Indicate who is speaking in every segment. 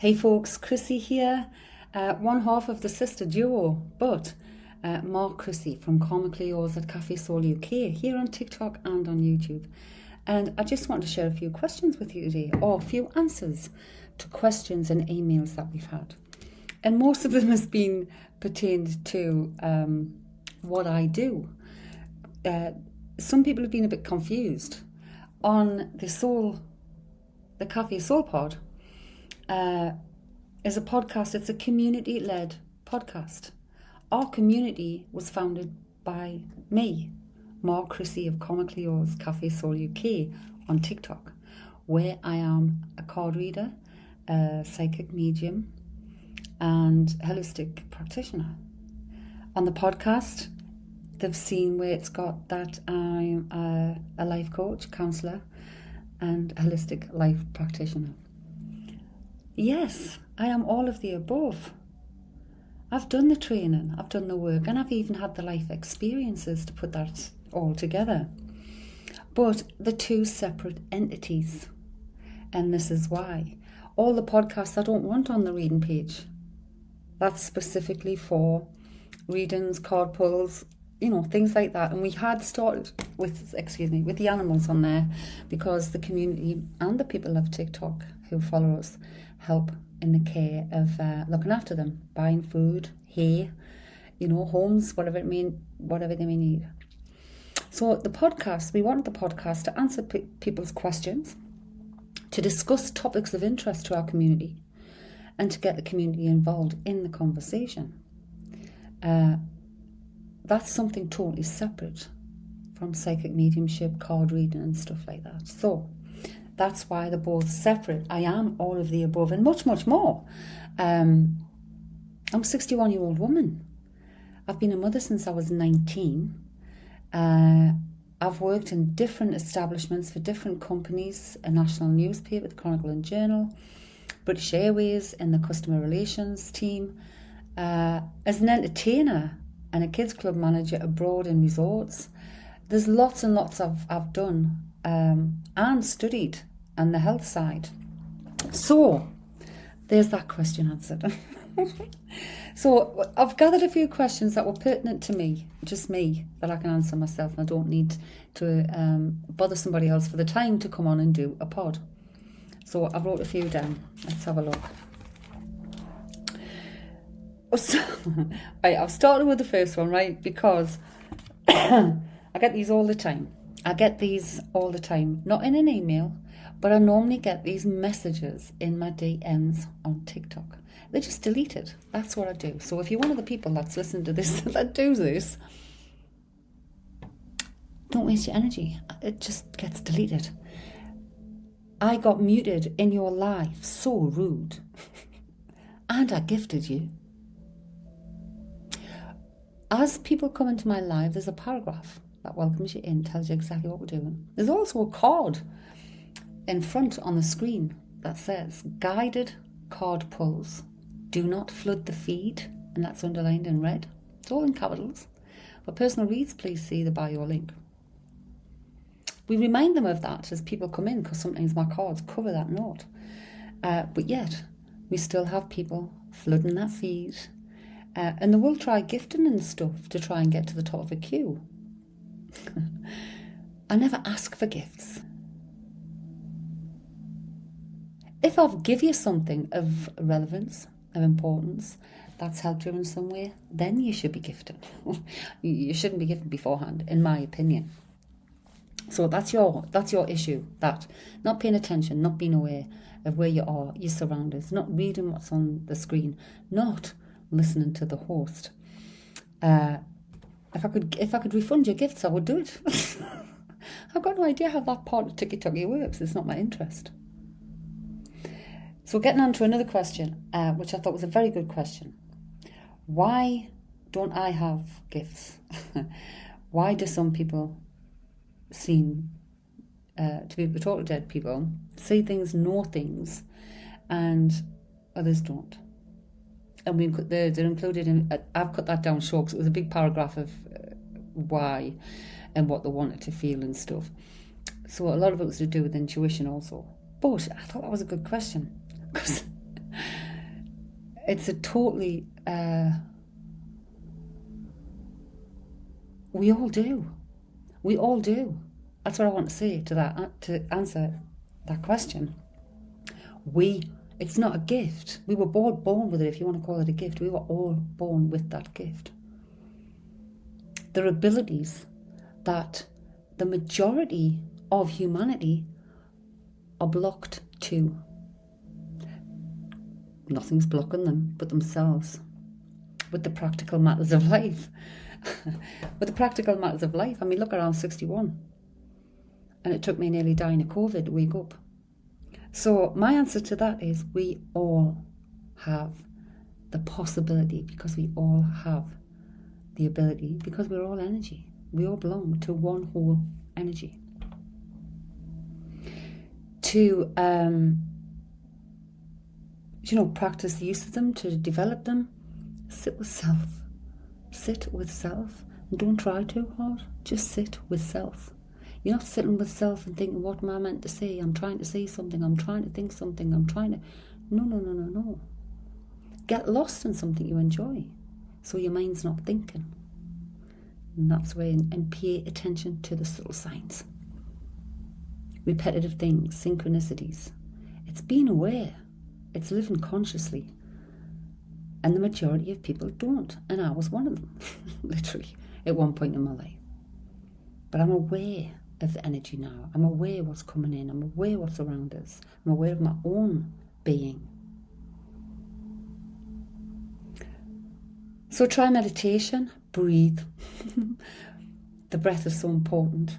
Speaker 1: Hey folks, Chrissy here, one half of the sister duo, but Mark Chrissy from Comically Yours at Cafe Soul UK, here on TikTok and on YouTube. And I just want to share a few questions with you today, or a few answers to questions and emails that we've had. And most of them has been pertained to what I do. Some people have been a bit confused on the Cafe Soul Pod. Is a podcast. It's a community-led podcast. Our community was founded by me, Mark Chrissy of Comically Yours Cafe Soul UK on TikTok, where I am a card reader, a psychic medium, and holistic practitioner. On the podcast, they've seen where it's got that I'm a life coach, counsellor, and holistic life practitioner. Yes, I am all of the above. I've done the training, I've done the work, and I've even had the life experiences to put that all together. But the two separate entities. And this is why. All the podcasts I don't want on the reading page. That's specifically for readings, card pulls, things like that. And we had started with the animals on there because the community and the people of TikTok who follow us help in the care of looking after them, buying food, hay, homes, whatever they may need. So we wanted the podcast to answer people's questions, to discuss topics of interest to our community, and to get the community involved in the conversation. That's something totally separate from psychic mediumship, card reading and stuff like that. So that's why they're both separate. I am all of the above and much, much more. I'm a 61-year-old woman. I've been a mother since I was 19. I've worked in different establishments for different companies, a national newspaper, the Chronicle and Journal, British Airways in the customer relations team, as an entertainer and a kids club manager abroad in resorts. There's lots and lots I've done and studied on the health side. So there's that question answered. So I've gathered a few questions that were pertinent to me, just me, that I can answer myself, and I don't need to bother somebody else for the time to come on and do a pod. So I wrote a few down. Let's have a look. So, right, I've started with the first one, right, because I get these all the time. Not in an email, but I normally get these messages in my DMs on TikTok. They're just deleted. That's what I do. So if you're one of the people that's listening to this, that do this, don't waste your energy. It just gets deleted. I got muted in your life. So rude. And I gifted you. As people come into my life, there's a paragraph that welcomes you in, tells you exactly what we're doing. There's also a card in front on the screen that says, guided card pulls. Do not flood the feed, and that's underlined in red. It's all in capitals. For personal reads, please see the bio link. We remind them of that as people come in, because sometimes my cards cover that note. But yet, we still have people flooding that feed, and they will try gifting and stuff to try and get to the top of a queue. I never ask for gifts. If I've give you something of relevance, of importance, that's helped you in some way, then you should be gifted. You shouldn't be gifted beforehand, in my opinion. So that's your issue, that not paying attention, not being aware of where you are, your surroundings, not reading what's on the screen, not listening to the host. If I could refund your gifts, I would do it. I've got no idea how that part of TikTok works. It's not my interest. So getting on to another question, which I thought was a very good question. Why don't I have gifts? Why do some people seem to be able to talk to dead people, say things, know things, and others don't? And they're included in, I've cut that down short because it was a big paragraph of why and what they wanted to feel and stuff. So a lot of it was to do with intuition also. But I thought that was a good question because It's a totally, we all do. We all do. That's what I want to say to that, to answer that question. It's not a gift. We were all born with it, if you want to call it a gift. We were all born with that gift. There are abilities that the majority of humanity are blocked to. Nothing's blocking them but themselves. With the practical matters of life. With the practical matters of life. I mean, look, around 61. And it took me nearly dying of COVID to wake up. So my answer to that is we all have the possibility, because we all have the ability, because we're all energy. We all belong to one whole energy. To, practice the use of them, to develop them. Sit with self. Sit with self. And don't try too hard. Just sit with self. You're not sitting with self and thinking, what am I meant to say? I'm trying to say something. I'm trying to think something. No. Get lost in something you enjoy, so your mind's not thinking. And that's where, and pay attention to the subtle signs. Repetitive things, synchronicities. It's being aware. It's living consciously. And the majority of people don't. And I was one of them, literally, at one point in my life. But I'm aware of the energy now. I'm aware what's coming in. I'm aware what's around us. I'm aware of my own being. So try meditation, breathe. The breath is so important.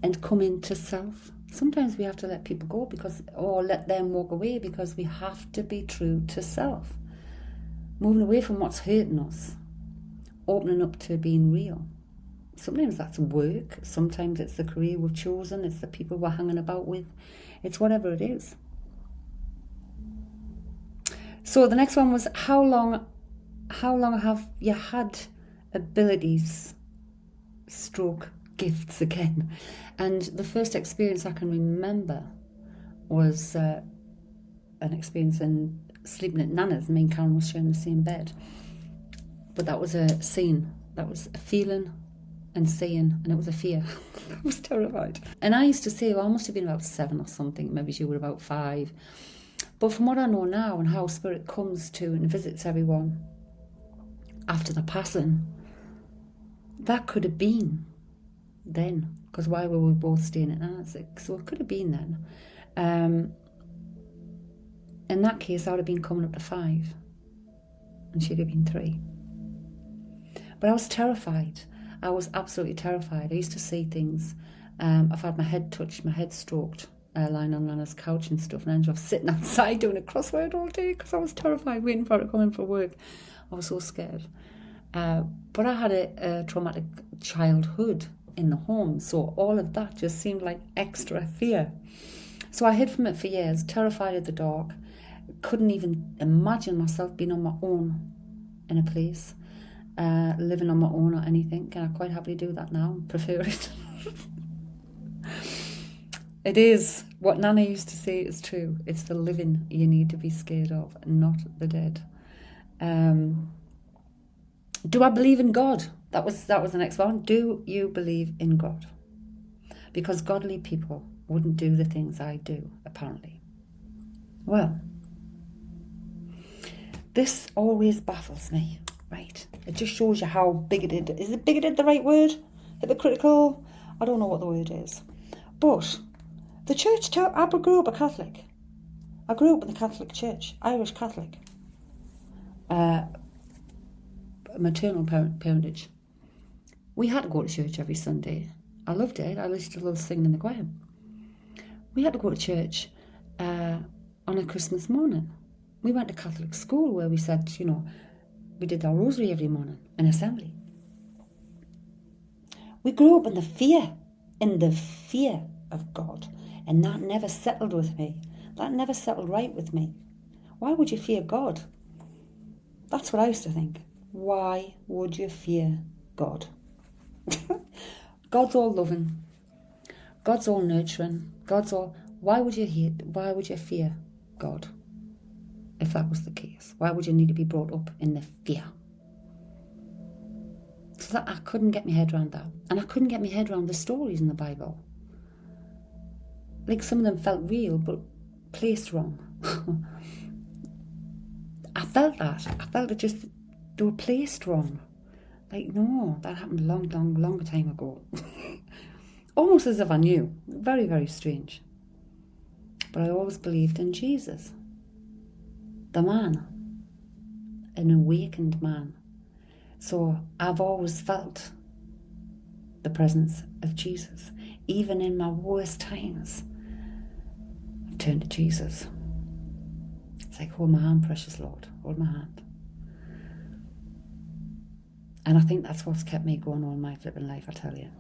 Speaker 1: And come into self. Sometimes we have to let people go or let them walk away, because we have to be true to self. Moving away from what's hurting us. Opening up to being real. Sometimes that's work. Sometimes it's the career we've chosen. It's the people we're hanging about with. It's whatever it is. So the next one was, how long have you had abilities stroke gifts again? And the first experience I can remember was an experience in sleeping at Nana's. Me and Karen was sharing the same bed. But that was a scene. That was a feeling and seeing, and it was a fear. I was terrified. And I used to say, well, I must have been about 7 or something. Maybe you were about 5. But from what I know now, and how spirit comes to and visits everyone after the passing, that could have been then, because why were we both staying at Nana's? So it could have been then. In that case, I would have been coming up to 5, and she'd have been 3. But I was terrified. I was absolutely terrified. I used to see things. I've had my head touched, my head stroked, lying on Nana's couch and stuff, and I ended up sitting outside doing a crossword all day because I was terrified, waiting for her to come in for work. I was so scared. But I had a traumatic childhood in the home, so all of that just seemed like extra fear. So I hid from it for years, terrified of the dark. Couldn't even imagine myself being on my own in a place, living on my own or anything. Can I quite happily do that now? Prefer it. It is. What Nana used to say is true. It's the living you need to be scared of, not the dead. Do I believe in God? That was the next one. Do you believe in God? Because godly people wouldn't do the things I do, apparently. Well, this always baffles me, right? It just shows you how bigoted. Is it bigoted the right word? Hypocritical? I don't know what the word is. But the church, I grew up a Catholic. I grew up in the Catholic Church, Irish Catholic. Maternal parentage. We had to go to church every Sunday. I loved it. I used to love singing in the choir. We had to go to church on a Christmas morning. We went to Catholic school where we said, we did our rosary every morning in assembly. We grew up in the fear of God, and that never settled with me. That never settled right with me. Why would you fear God? That's what I used to think. Why would you fear God? God's all loving. God's all nurturing. Why would you hate? Why would you fear God? if that was the case? Why would you need to be brought up in the fear? So that I couldn't get my head around that. And I couldn't get my head around the stories in the Bible. Like, some of them felt real, but placed wrong. I felt that. I felt it just, they were placed wrong. Like, no, that happened a long time ago. Almost as if I knew. Very, very strange. But I always believed in Jesus. The man. An awakened man. So I've always felt the presence of Jesus. Even in my worst times, I've turned to Jesus. It's like, hold my hand, precious Lord. Hold my hand. And I think that's what's kept me going all my flipping life, I tell you.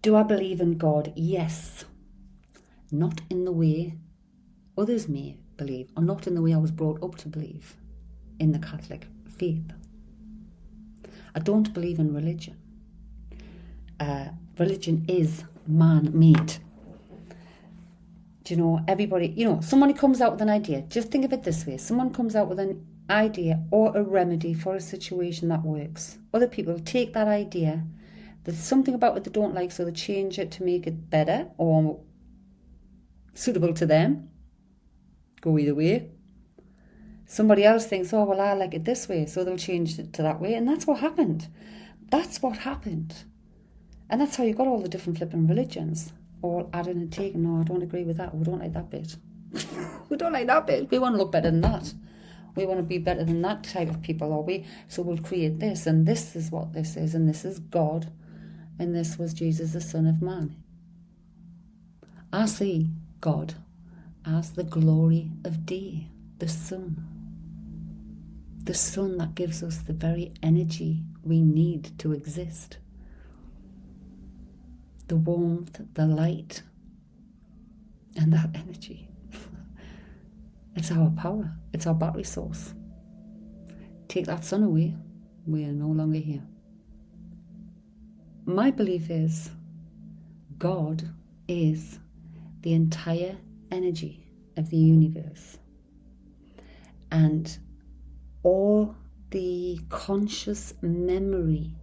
Speaker 1: Do I believe in God? Yes. Not in the way others may believe, or not in the way I was brought up to believe in the Catholic faith. I don't believe in religion. Religion is man-made. Do you know, everybody, somebody comes out with an idea. Just think of it this way. Someone comes out with an idea or a remedy for a situation that works. Other people take that idea, there's something about it they don't like, so they change it to make it better or suitable to them. Go either way. Somebody else thinks, oh, well, I like it this way, so they'll change it to that way. And that's what happened. That's what happened. And that's how you got all the different flipping religions. All adding and taking. No, I don't agree with that. We don't like that bit. We don't like that bit. We want to look better than that. We want to be better than that type of people, are we? So we'll create this, and this is what this is, and this is God, and this was Jesus, the Son of Man. I see God as the glory of day, the sun. The sun that gives us the very energy we need to exist. The warmth, the light, and that energy. It's our power. It's our battery source. Take that sun away, we are no longer here. My belief is God is the entire energy of the universe. And all the conscious memory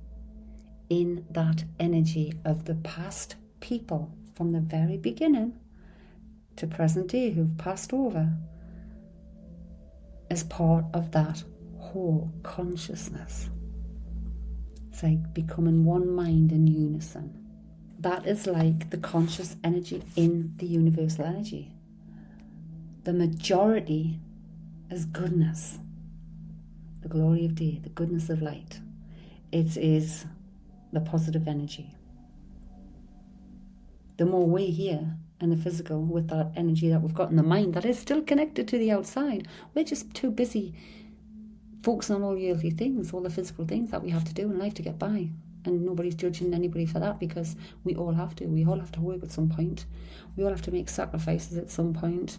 Speaker 1: in that energy of the past people from the very beginning to present day who've passed over as part of that whole consciousness. It's like becoming one mind in unison. That is like the conscious energy in the universal energy. The majority is goodness. The glory of day, the goodness of light. It is the positive energy. The more we're here in the physical with that energy that we've got in the mind that is still connected to the outside, we're just too busy focusing on all the earthly things, all the physical things that we have to do in life to get by. And nobody's judging anybody for that, because we all have to. We all have to work at some point. We all have to make sacrifices at some point,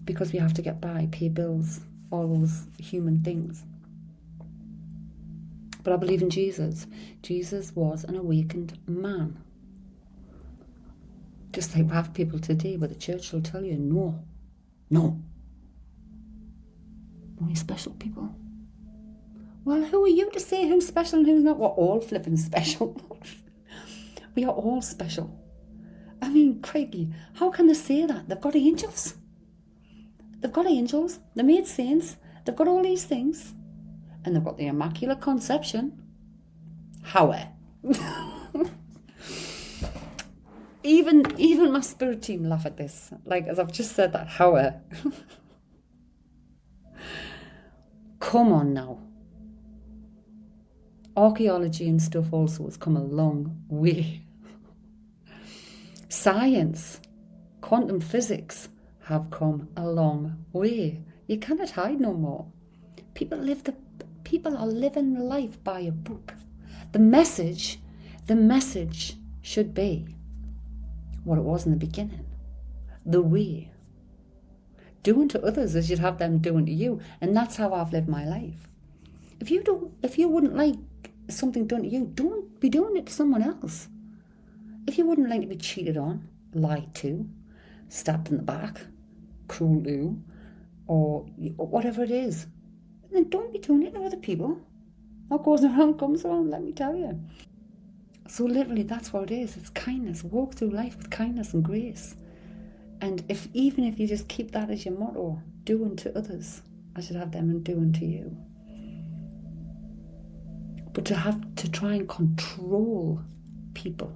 Speaker 1: because we have to get by, pay bills, all those human things. But I believe in Jesus. Jesus was an awakened man. Just like we have people today where the church will tell you, no. Only special people. Well, who are you to say who's special and who's not? We're all flipping special. We are all special. I mean, crikey, how can they say that? They've got angels. They've got angels. They made saints. They've got all these things. And they've got the Immaculate Conception. However, even my spirit team laugh at this. Like, as I've just said that, however. Come on now. Archaeology and stuff also has come a long way. Science, quantum physics have come a long way. You cannot hide no more. People are living life by a book. The message should be what it was in the beginning. The way. Do unto others as you'd have them do unto you. And that's how I've lived my life. If you wouldn't like something done to you, don't be doing it to someone else. If you wouldn't like to be cheated on, lied to, stabbed in the back, cruel to, or whatever it is. And then don't be doing it to other people. What goes around comes around, let me tell you. So literally that's what it is. It's kindness. Walk through life with kindness and grace. And even if you just keep that as your motto, do unto others as you'd have them do unto you. But to have to try and control people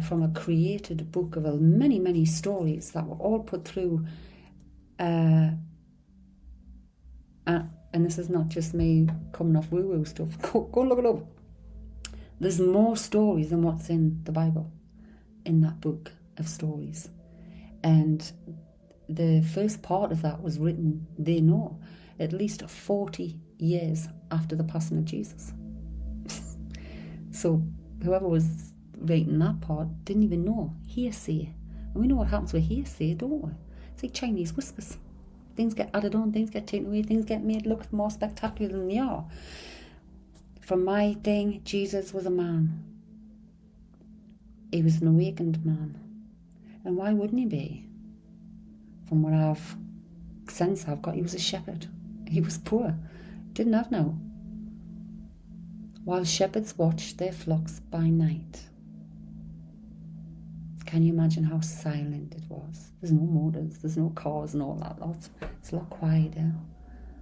Speaker 1: from a created book of many, many stories that were all put through, and this is not just me coming off woo-woo stuff, go look it up. There's more stories than what's in the Bible, in that book of stories. And the first part of that was written, they know, at least 40 years after the passing of Jesus. So whoever was writing that part didn't even know. Hearsay. And we know what happens with hearsay, don't we? It's like Chinese whispers. Things get added on, things get taken away, things get made look more spectacular than they are. From my thing, Jesus was a man. He was an awakened man. And why wouldn't he be? From what I've got, he was a shepherd. He was poor. Didn't have no. While shepherds watched their flocks by night. Can you imagine how silent it was? There's no motors, there's no cars and all that lot. It's a lot quieter.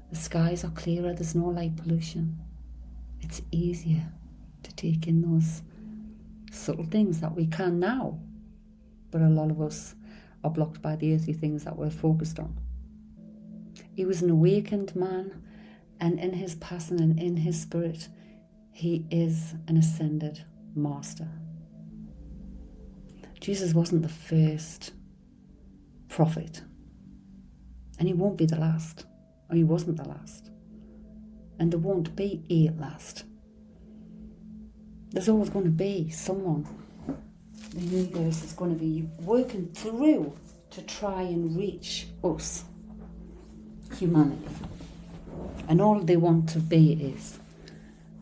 Speaker 1: The skies are clearer, there's no light pollution. It's easier to take in those subtle things that we can now. But a lot of us are blocked by the earthly things that we're focused on. He was an awakened man, and in his passing and in his spirit, he is an ascended master. Jesus wasn't the first prophet, and he won't be the last, or he wasn't the last, and there won't be a last. There's always going to be someone. The universe is going to be working through to try and reach us, humanity. And all they want to be is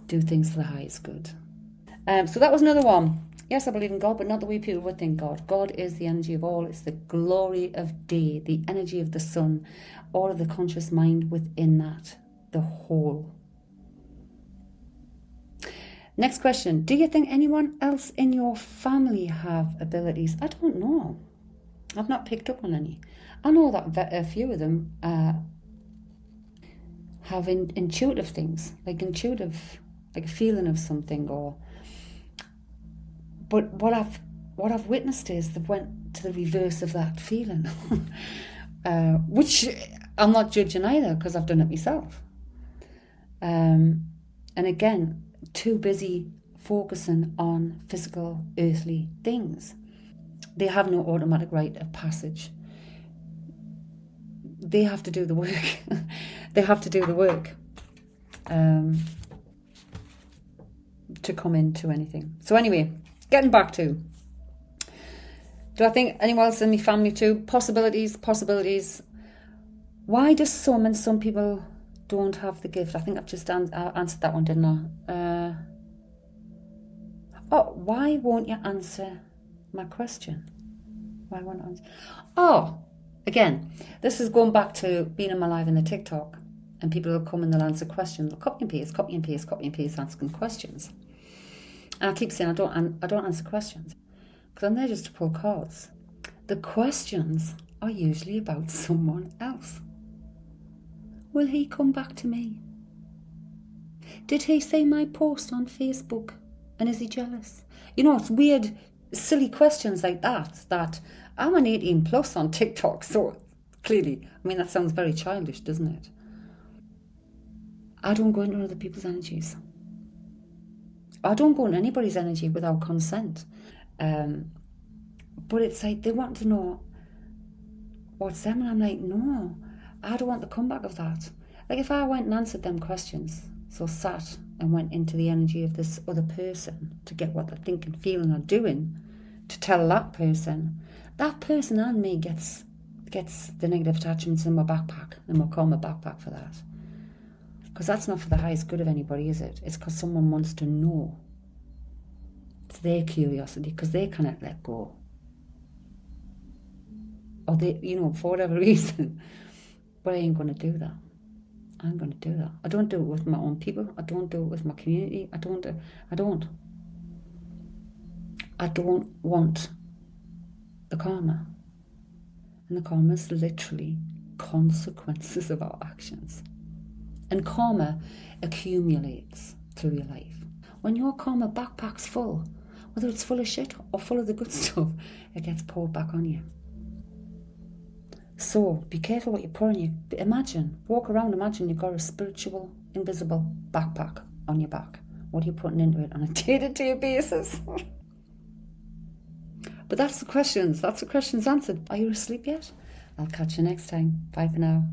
Speaker 1: do things for the highest good. So that was another one. Yes, I believe in God, but not the way people would think God. God is the energy of all. It's the glory of day, the energy of the sun, all of the conscious mind within that, the whole. Next question. Do you think anyone else in your family have abilities? I don't know. I've not picked up on any. I know that a few of them have intuitive things, like a feeling of something, or. But what I've witnessed is they went to the reverse of that feeling, which I'm not judging either because I've done it myself. And again, too busy focusing on physical, earthly things. They have no automatic rite of passage. They have to do the work. They have to do the work to come into anything. So anyway, getting back to, do I think anyone else in my family too? Possibilities. Why do some and some people don't have the gift? I think I've just answered that one, didn't I? Why won't you answer my question? Why won't I answer? Again, this is going back to being in my live in the TikTok, and people will come and they'll answer questions. They'll copy and paste, asking questions. And I keep saying I don't answer questions because I'm there just to pull cards. The questions are usually about someone else. Will he come back to me? Did he see my post on Facebook? And is he jealous? You know, it's weird, silly questions like that I'm an 18 plus on TikTok, so clearly, I mean, that sounds very childish, doesn't it? I don't go into other people's energies. I don't go into anybody's energy without consent. But it's like they want to know what's them, and I'm like, no, I don't want the comeback of that. Like if I went and answered them questions, so sat and went into the energy of this other person to get what they're thinking, feeling, or doing, to tell that person and me gets the negative attachments in my backpack, and we'll call my backpack for that. Because that's not for the highest good of anybody, is it? It's because someone wants to know. It's their curiosity, because they cannot let go or they, for whatever reason. But I ain't going to do that. I'm going to do that. I don't do it with my own people. I don't do it with my community. I don't. I don't want the karma. And the karma is literally consequences of our actions. And karma accumulates through your life. When your karma backpack's full, whether it's full of shit or full of the good stuff, it gets poured back on you. So be careful what you put on you. Walk around, imagine you've got a spiritual, invisible backpack on your back. What are you putting into it on a day-to-day basis? But that's the questions answered. Are you asleep yet? I'll catch you next time. Bye for now.